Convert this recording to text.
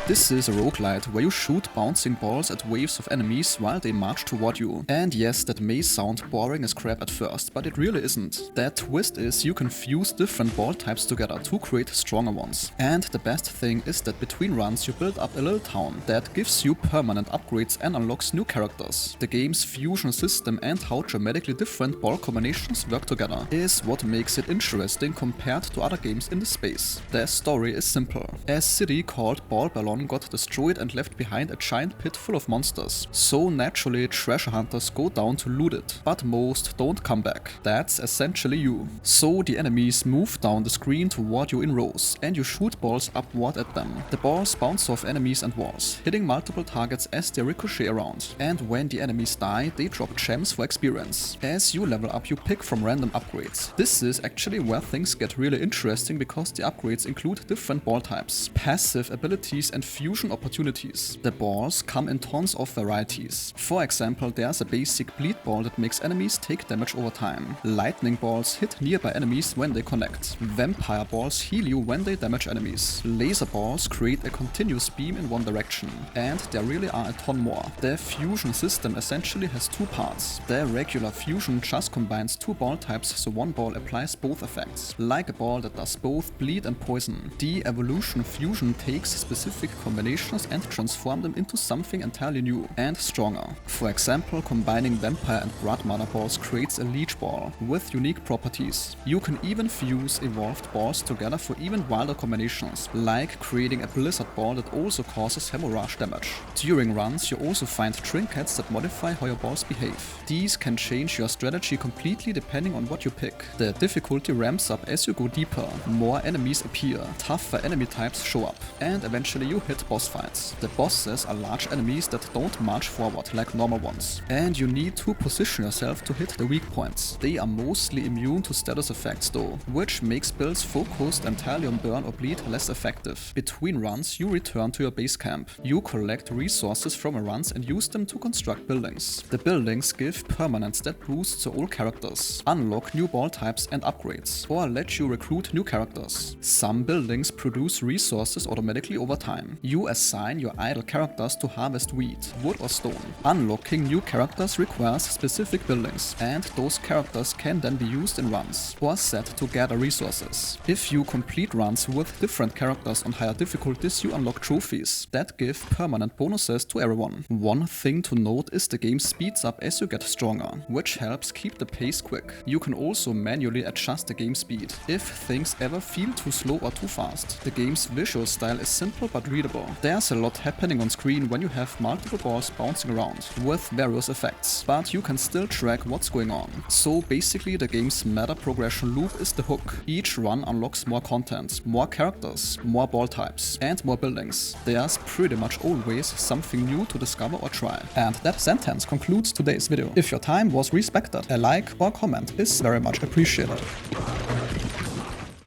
This is a roguelite where you shoot bouncing balls at waves of enemies while they march toward you. And yes, that may sound boring as crap at first, but it really isn't. That twist is you can fuse different ball types together to create stronger ones. And the best thing is that between runs you build up a little town that gives you permanent upgrades and unlocks new characters. The game's fusion system and how dramatically different ball combinations work together is what makes it interesting compared to other games in the space. The story is simple. A city called Ball Ballon got destroyed and left behind a giant pit full of monsters. So naturally treasure hunters go down to loot it, but most don't come back. That's essentially you. So the enemies move down the screen toward you in rows, and you shoot balls upward at them. The balls bounce off enemies and walls, hitting multiple targets as they ricochet around. And when the enemies die, they drop gems for experience. As you level up, you pick from random upgrades. This is actually where things get really interesting because the upgrades include different ball types, passive abilities and fusion opportunities. The balls come in tons of varieties. For example, there's a basic bleed ball that makes enemies take damage over time. Lightning balls hit nearby enemies when they connect. Vampire balls heal you when they damage enemies. Laser balls create a continuous beam in one direction. And there really are a ton more. The fusion system essentially has two parts. The regular fusion just combines two ball types so one ball applies both effects, like a ball that does both bleed and poison. The evolution fusion takes specific combinations and transform them into something entirely new and stronger. For example, combining vampire and blood mother balls creates a leech ball with unique properties. You can even fuse evolved balls together for even wilder combinations, like creating a blizzard ball that also causes hemorrhage damage. During runs, you also find trinkets that modify how your balls behave. These can change your strategy completely depending on what you pick. The difficulty ramps up as you go deeper. More enemies appear, tougher enemy types show up, and eventually you hit boss fights. The bosses are large enemies that don't march forward like normal ones, and you need to position yourself to hit the weak points. They are mostly immune to status effects though, which makes builds focused entirely on burn or bleed less effective. Between runs, you return to your base camp. You collect resources from your runs and use them to construct buildings. The buildings give permanent stat boosts to all characters, unlock new ball types and upgrades, or let you recruit new characters. Some buildings produce resources automatically over time. You assign your idle characters to harvest wheat, wood or stone. Unlocking new characters requires specific buildings, and those characters can then be used in runs, or set to gather resources. If you complete runs with different characters on higher difficulties, you unlock trophies that give permanent bonuses to everyone. One thing to note is the game speeds up as you get stronger, which helps keep the pace quick. You can also manually adjust the game speed if things ever feel too slow or too fast. The game's visual style is simple but readable. There's a lot happening on screen when you have multiple balls bouncing around with various effects, but you can still track what's going on. So basically the game's meta progression loop is the hook. Each run unlocks more content, more characters, more ball types, and more buildings. There's pretty much always something new to discover or try. And that sentence concludes today's video. If your time was respected, a like or comment is very much appreciated.